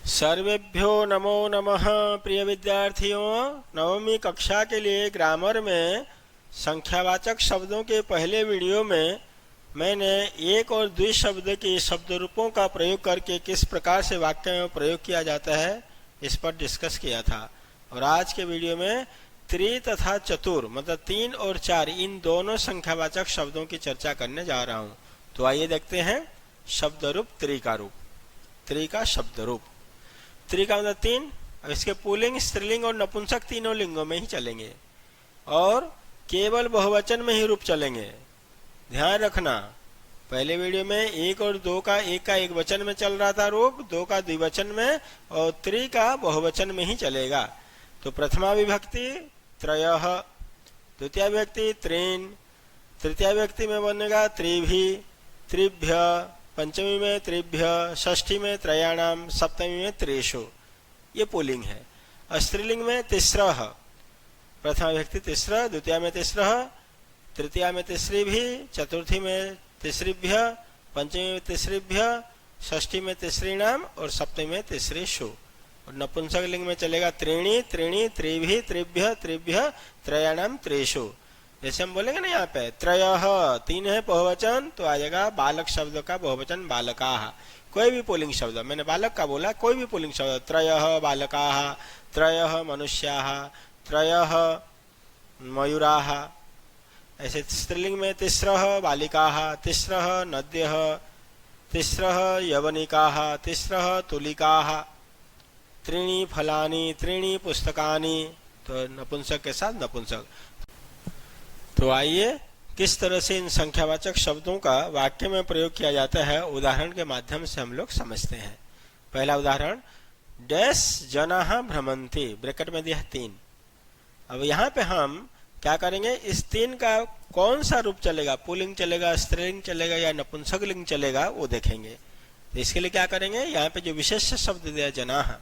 सर्वेभ्यो नमो नमः। प्रिय विद्यार्थियों, नवमी कक्षा के लिए ग्रामर में संख्यावाचक शब्दों के पहले वीडियो में मैंने एक और द्विशब्द के शब्द रूपों का प्रयोग करके किस प्रकार से वाक्य में प्रयोग किया जाता है इस पर डिस्कस किया था। और आज के वीडियो में त्रि तथा चतुर मतलब 3 और 4 इन दोनों संख्यावाचक शब्दों की चर्चा करने जा रहा हूँ। तो आइए देखते हैं शब्द रूप त्रि का रूप। त्रि का शब्द रूप, त्रि का मतलब 3। अब इसके पुल्लिंग, स्त्रीलिंग और नपुंसक तीनों लिंगों में ही चलेंगे और केवल बहुवचन में ही रूप चलेंगे। ध्यान रखना, पहले वीडियो में 1 और 2 का एक वचन में चल रहा था रूप, 2 का द्विवचन में और त्रि का बहुवचन में ही चलेगा। तो प्रथमा विभक्ति त्रयः, द्वितीय विभक्ति त्रीन्, तृतीय विभक्ति में बनेगा त्रिभि, त्रिभ्य, पंचमी में त्रिभ्य, षष्ठी में त्रयाणाम, सप्तमी में त्रिषु। ये पुल्लिंग है। स्त्रीलिंग में तिस्रः, प्रथमा विभक्ति तिस्र, द्वितीय में तिस्रः, तृतीया में तिसृभि, चतुर्थी में तिसृभ्य, पंचमी में तिसृभ्य, षष्ठी में तिसृणाम और सप्तमी में तिसृषु। और नपुंसक लिंग में चलेगा त्रीणि, त्रीणि, त्रिभि, त्रिभ्य, त्रिभ्य, त्रयाणाम, त्रिषु। जैसे हम बोलेंगे ना यहाँ पे त्रयः 3 है बहुवचन, तो आ जाएगा बालक शब्द का बहुवचन बालकाः। कोई भी पुल्लिंग शब्द, मैंने बालक का बोला, कोई भी पुल्लिंग शब्द, त्रयः बालकाः, त्रयः मनुष्याः, त्रयः मयूराः। ऐसे स्त्रीलिंग में तिस्रः बालिकाः, तिस्रः नद्यः, तिस्रः यवनिकाः, तिस्रः तुलिकाः, त्रीणि फलानि, त्रीणि पुस्तकानि। तो नपुंसक के साथ नपुंसक। तो आइए किस तरह से इन संख्यावाचक शब्दों का वाक्य में प्रयोग किया जाता है उदाहरण के माध्यम से हम लोग समझते हैं। पहला उदाहरण, डैश जनाः भ्रमन्ति, ब्रैकेट में दिया 3। अब यहाँ पे हम क्या करेंगे, इस 3 का कौन सा रूप चलेगा, पुल्लिंग चलेगा, स्त्रीलिंग चलेगा या नपुंसक लिंग चलेगा वो देखेंगे। तो इसके लिए क्या करेंगे, यहाँ पे जो विशेष शब्द दिया जनाः,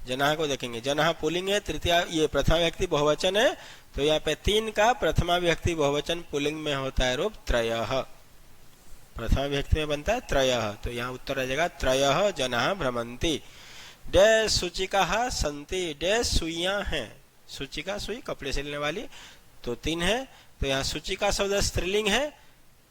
जनाः को देखेंगे। जनाः पुल्लिंग है, तृतीया ये प्रथमा विभक्ति बहुवचन है, तो यहाँ पे 3 का प्रथमा विभक्ति बहुवचन पुल्लिंग में होता है रूप त्रयः। प्रथमा विभक्ति में बनता है त्रयः, तो यहाँ उत्तर आ जाएगा त्रयः जनाः भ्रमन्ति। डैश सूचिकाः सन्ति, डैश सुइयां हैं, सूचिका सुई कपड़े सिलने वाली, तो 3 है। तो यहाँ सूचिका शब्द स्त्रीलिंग है,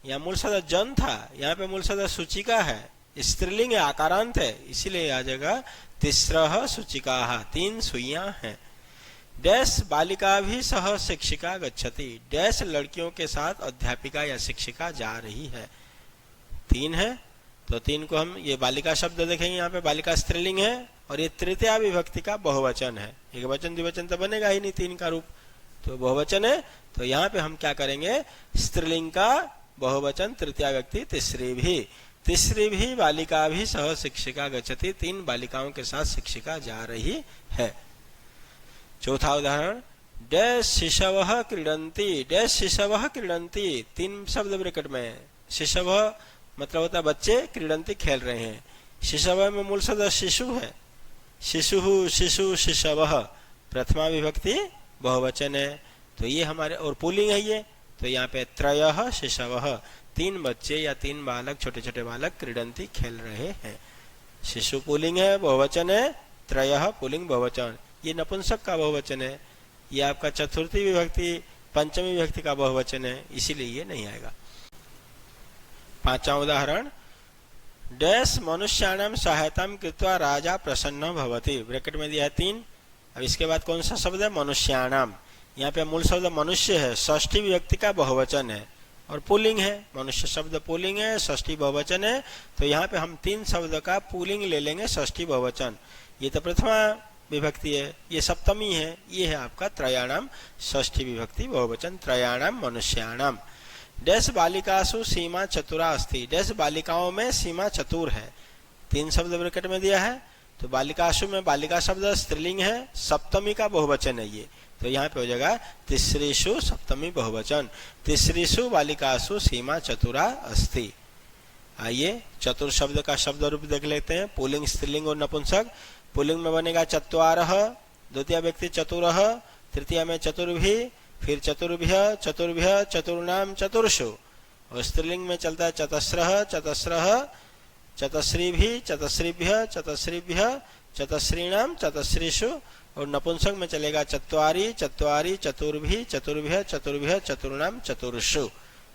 यहाँ मूल शब्द जन था, यहाँ पे मूल शब्द सूचिका है, स्त्रीलिंग है, आकारांत है, इसीलिए आ जाएगा तिस्रः सूचिकाः, 3 सुइयां हैं। डैश बालिका भी सह शिक्षिका गच्छति, डैश लड़कियों के साथ अध्यापिका या शिक्षिका जा रही है। 3 है, तो 3 को हम ये बालिका शब्द देखेंगे, यहाँ पे बालिका स्त्रीलिंग है और ये तृतीया विभक्ति का बहुवचन है। एक वचन द्विवचन तो बनेगा ही नहीं 3 का रूप, तो बहुवचन है। तो यहाँ पे हम क्या करेंगे, स्त्रीलिंग का बहुवचन तृतीया व्यक्ति तिसृभि, तिसृभि बालिका भी सह शिक्षिका गच्छति, 3 बालिकाओं के साथ शिक्षिका जा रही है। चौथा उदाहरण, डैश शिशवः क्रीडन्ति, डैश शिशवः क्रीडन्ति, 3 शब्द ब्रैकेट में। शिशवः मतलब होता है बच्चे, क्रीडन्ति खेल रहे हैं। शिशवः में मूल शब्द शिशु है, शिशुः, शिशु, शिशवः, प्रथमा विभक्ति बहुवचन है, तो ये हमारे और पुल्लिंग है ये, तो यहाँ पे त्रयः शिशवः, 3 बच्चे या 3 बालक, छोटे छोटे बालक क्रीडन्ति खेल रहे हैं। शिशु पुल्लिंग है, बहुवचन है, त्रयः पुल्लिंग बहुवचन। ये नपुंसक का बहुवचन है, ये आपका चतुर्थी विभक्ति पंचमी विभक्ति का बहुवचन है, इसीलिए ये नहीं आएगा। 5वां उदाहरण, डैश मनुष्याणां सहायतां कृत्वा राजा प्रसन्न भवति, ब्रैकेट में दिया है 3। अब इसके बाद कौन सा शब्द है, मनुष्याणां, यहाँ पे मूल शब्द मनुष्य है, षष्ठी विभक्ति का बहुवचन है और पुल्लिंग है, मनुष्य शब्द पुल्लिंग है, षष्ठी बहुवचन है, तो यहाँ पे हम 3 शब्द का पुल्लिंग ले लेंगे, षष्ठी बहुवचन। ये तो प्रथमा विभक्ति है, ये सप्तमी है, ये है आपका त्रयाणाम षष्ठी विभक्ति बहुवचन, त्रयाणाम मनुष्याणाम। डैश बालिकासु सीमा चतुरा अस्ति, डैश बालिकाओं में सीमा चतुर है, 3 शब्द ब्रैकेट में दिया है। तो बालिकासु में बालिका शब्द स्त्रीलिंग है, सप्तमी का बहुवचन है ये, तो यहाँ पे हो जाएगा तिसृषु सप्तमी बहुवचन, तिसृषु बालिकासु सीमा चतुरा अस्ति। आइए चतुर शब्द का शब्द रूप देख लेते हैं, पुल्लिंग, स्त्रीलिंग और नपुंसक। पुल्लिंग में बनेगा चत्वारः, द्वितीय व्यक्ति चतुरः, तृतीय में चतुर्भि, फिर चतुर्भ्य, चतुर्भ्य, चतुर्णाम, चतुर्षु। और स्त्रीलिंग में चलता है चतस्रः, चतस्रः, चतस्रीभि चतस्रीभ्य चतस्रीभ्य चतस्रीणाम चतस्रीषु, और नपुंसक में चलेगा चत्वारि चत्वारि चतुर्भि चतुर्भ्य चतुर्भ्य चतुर्णाम चतुर्षु।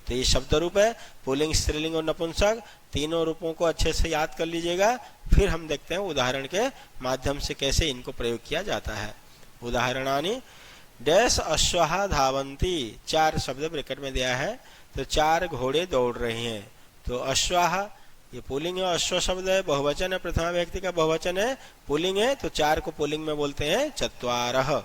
तो ये शब्द रूप है, पुल्लिंग स्त्रीलिंग और नपुंसक तीनों रूपों को अच्छे से याद कर लीजिएगा। फिर हम देखते हैं उदाहरण के माध्यम से कैसे इनको प्रयोग किया जाता है। उदाहरणानि डैश अश्वः धावन्ति, 4 शब्द ब्रैकेट में दिया है, तो 4 घोड़े दौड़ रहे हैं। तो अश्वः ये पुल्लिंग है, अश्व शब्द है, बहुवचन है, प्रथमा व्यक्ति का बहुवचन है, पुल्लिंग है, तो 4 को पुल्लिंग में बोलते हैं चत्वारः।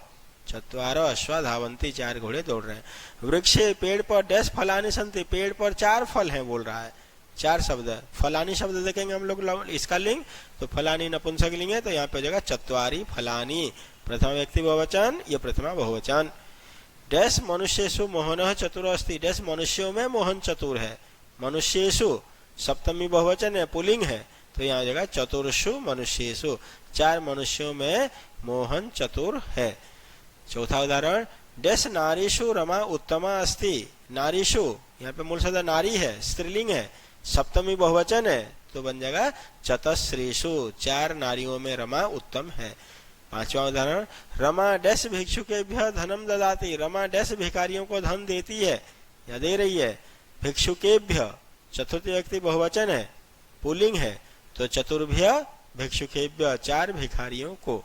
चत्वारः अश्वा धावन्ति, 4 घोड़े दौड़ रहे हैं। वृक्षे पेड़ पर डैश फलानि सन्ति, पेड़ पर 4 फल हैं बोल रहा है, 4 शब्द है। फलानि शब्द देखेंगे हम लोग इसका लिंग, तो फलानि नपुंसक लिंग है, तो यहाँ पे हो जाएगा चत्वारि फलानि, प्रथमा व्यक्ति बहुवचन, ये प्रथमा बहुवचन। डैश मनुष्येषु मोहनः चतुरः अस्ति, डैश मनुष्यों में मोहन चतुर है। मनुष्येषु सप्तमी बहुवचन है, पुल्लिंग है, तो यहाँ जगह चतुर्षु मनुष्येषु, 4 मनुष्यों में मोहन चतुर है। चौथा उदाहरण डैश नारीषु रमा उत्तमा अस्ति, नारीषु यहाँ पे मूल शब्द नारी है, स्त्रीलिंग है, सप्तमी बहुवचन है, तो बन जाएगा चतस्रीषु, 4 नारियों में रमा उत्तम है। पांचवा उदाहरण रमा डैश भिक्षुकेभ्यः धनम ददाति, रमा डैश भिखारियों को धन देती है या दे रही है। भिक्षुकेभ्य चतुर्थी व्यक्ति बहुवचन है, पुल्लिंग है, तो चतुर्भ्य भिक्षुकेभ्य, 4 भिखारियों को।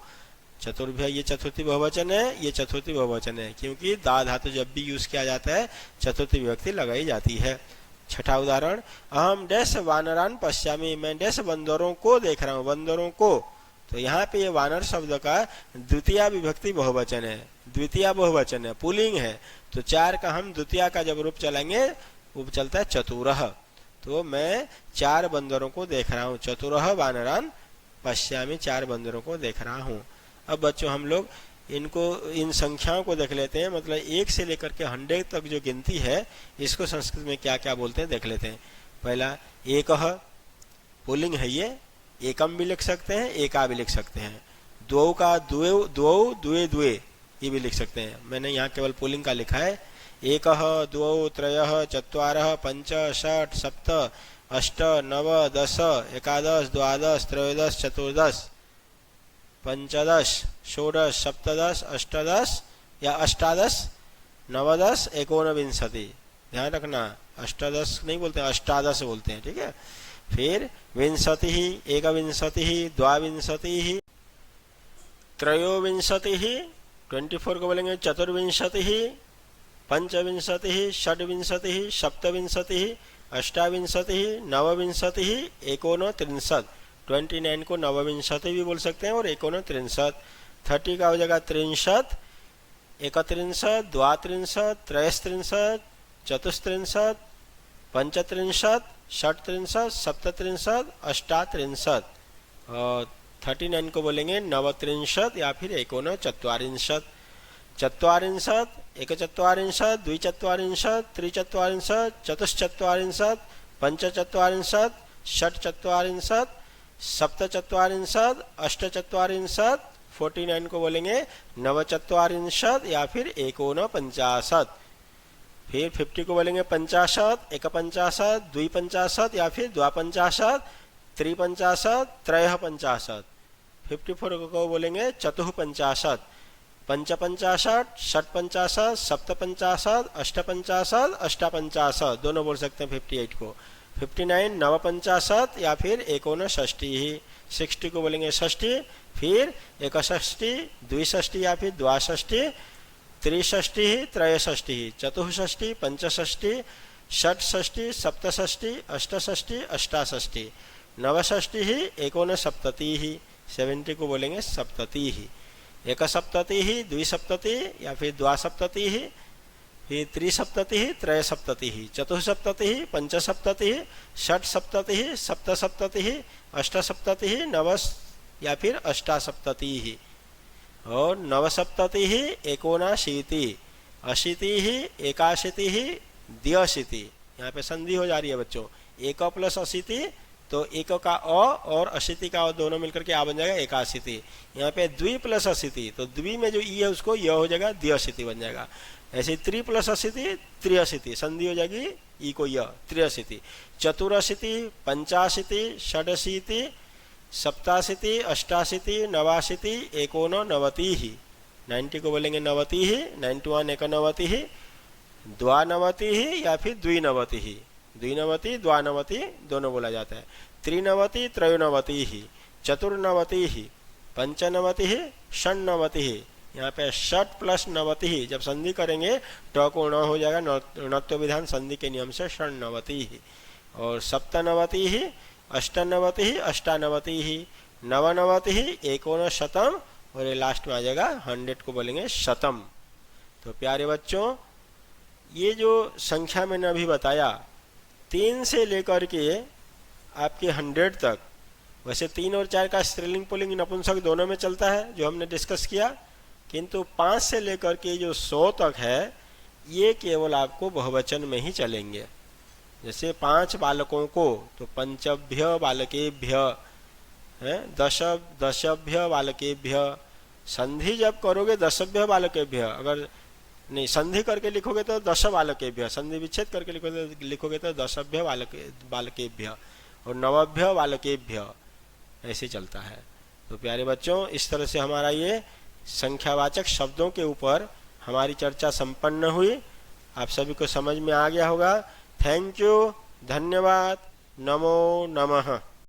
चतुर्भ्य ये चतुर्थी बहुवचन है, ये चतुर्थी बहुवचन है, क्योंकि दा धातु जब भी यूज किया जाता है चतुर्थी विभक्ति लगाई जाती है। छठा उदाहरण अहम डैश वानरान पश्यामि, मैं डैश बंदरों को देख रहा हूँ, बंदरों को, तो यहाँ पे ये वानर शब्द का द्वितीय विभक्ति बहुवचन है, द्वितीय बहुवचन है, पुल्लिंग है, तो 4 का हम द्वितीय का जब रूप चलेंगे वो चलता है चतुरः, तो मैं 4 बंदरों को देख रहा हूँ, चतुरः वानरान पश्यामि, 4 बंदरों को देख रहा हूँ। अब बच्चों हम लोग इनको इन संख्याओं को देख लेते हैं, मतलब 1 से लेकर के 100 तक जो गिनती है इसको संस्कृत में क्या क्या बोलते हैं देख लेते हैं। पहला एकः, पुल्लिंग है ये, एकम भी लिख सकते हैं, एका भी लिख सकते हैं। द्वौ का द्वौ द्वौ द्वे द्वे ये भी लिख सकते हैं, मैंने यहाँ केवल पुल्लिंग का लिखा है। एकः द्वौ त्रयः चत्वारः पञ्च षट् सप्त अष्ट नव दश एकादश द्वादश त्रयोदश चतुर्दश पंचदश षोडश सप्तदश अष्टादश या अष्टादश नवदश एकोनविंशति, ध्यान रखना अष्टादश नहीं बोलते हैं, अष्टादश बोलते हैं, ठीक है। फिर विंशतिः एकविंशतिः द्वाविंशतिः त्रयोविंशतिः 24 को बोलेंगे चतुर्विंशतिः पंचविंशतिः षड्विंशतिः सप्तविंशतिः अष्टाविंशतिः नवविंशतिः एकोनत्रिंशत्, 29 को नवविंशति भी बोल सकते हैं और एकोनत्रिंशत्। 30 का हो जाएगा त्रिंशत्, एकत्रिंशत्, द्वात्रिंशत्, त्रयस्त्रिंशत्, चतुस्त्रिंशत्, पंचत्रिंशत्, षट्त्रिंशत्, सप्तत्रिंशत्, अष्टात्रिंशत्, और 39 को बोलेंगे नवत्रिंशत् या फिर एकोनचत्वारिंशत्। चत्वारिंशत्, एकचत्वारिंशत्, द्विचत्वारिंशत्, त्रिचत्वारिंशत्, चतुश्चत्वारिंशत्, पंचचत्वारिंशत्, षट्चत्वारिंशत्, सप्तचत्वारिंशत्, अष्टचत्वारिंशत्, 49 को बोलेंगे नवचत्वारिंशत् या फिर एकोनपंचाशत्। फिर 50 को बोलेंगे पंचाशत्, एकपंचाशत्, द्विपंचाशत् या फिर द्वापंचाशत्, त्रिपंचाशत्, त्रयःपंचाशत्। 54 को बोलेंगे चतुःपंचाशत्, पंचपंचाशत्, षट्पंचाशत्, सप्तपंचाशत्, अष्टपंचाशत्, अष्टापंचाशत्, दोनों बोल सकते हैं 58 को। 59 नवपंचाशत् या फिर एकोनषष्टिः। 60 को बोलेंगे षष्ठी, फिर एकषष्टि, द्विषष्टि या फिर द्वाषष्टि, त्रिषष्टिः, त्रयषष्टिः, चतुःषष्टि, पंचषष्टि, षट्षष्टि, सप्तषष्टि, अष्टषष्टि, अष्टाषष्टि, नवषष्टिः, एकोनसप्ततिः। 70 को बोलेंगे सप्ततिः। एकसप्ततिः, द्विसप्ततिः या फिर द्वासप्ततिः, फिर त्रिसप्ततिः, त्रयसप्ततिः, चतुःसप्ततिः, पंचसप्ततिः, षट्सप्ततिः, सप्तसप्ततिः, अष्टसप्ततिः, नवस या फिर अष्टासप्ततिः, और नवसप्ततिः, एकोनाशीतिः, अशीतिः, एकाशीतिः, द्व्यशीतिः। यहाँ पे संधि हो जा रही है बच्चों, एक प्लस अशीति, तो एक का अ और अशीति का अ दोनों मिलकर के आ बन जाएगा एकाशीति। यहाँ पे द्वि प्लस अशीति, तो द्वि में जो ई है उसको य हो जाएगा द्व्यशीति बन जाएगा। ऐसे त्रि प्लस अशीति त्रिअशीति, संधि हो जाएगी ई को य, त्र्यशीति, चतुरशीति, पंचाशीति, षडशीति, सप्ताशीति, अष्टाशीति, नवाशीति, एकोननवति ही, 90 को बोलेंगे नवति ही, 91 एकनवति ही, द्वानवति ही या फिर द्विनवति ही, द्विनवति द्वानवति दोनों बोला जाता है, त्रिनवति त्रयोनवति ही, चतुर्नवति ही, पंचनवति ही, षण्णवति ही। यहाँ पे षट प्लस नवति ही जब संधि करेंगे ट को ण हो जाएगा, णत्व विधान संधि के नियम से षण्णवति ही, और सप्तनवति ही, अष्टनवति ही, अष्टानवति ही, नवनवति ही, एकोनशतम, और ये लास्ट में आ जाएगा 100 को बोलेंगे शतम। तो प्यारे बच्चों, ये जो संख्या मैंने अभी बताया 3 से लेकर के आपके 100 तक, वैसे 3 और 4 का स्त्रीलिंग पुल्लिंग नपुंसक दोनों में चलता है जो हमने डिस्कस किया, किंतु 5 से लेकर के जो 100 तक है ये केवल आपको बहुवचन में ही चलेंगे। जैसे 5 बालकों को तो पंचभ्य बालकेभ्य है, दशभ्य बालकेभ्य। संधि जब करोगे दशभ्य बालकेभ्य, अगर नहीं संधि करके लिखोगे तो दश बालकेभ्य, संधि विच्छेद करके लिखोगे तो दशभ्य बालकेभ्य और नवभ्य बालकेभ्य, ऐसे चलता है। तो प्यारे बच्चों, इस तरह से हमारा ये संख्यावाचक शब्दों के ऊपर हमारी चर्चा संपन्न हुई। आप सभी को समझ में आ गया होगा। थैंक यू, धन्यवाद, नमो नमः।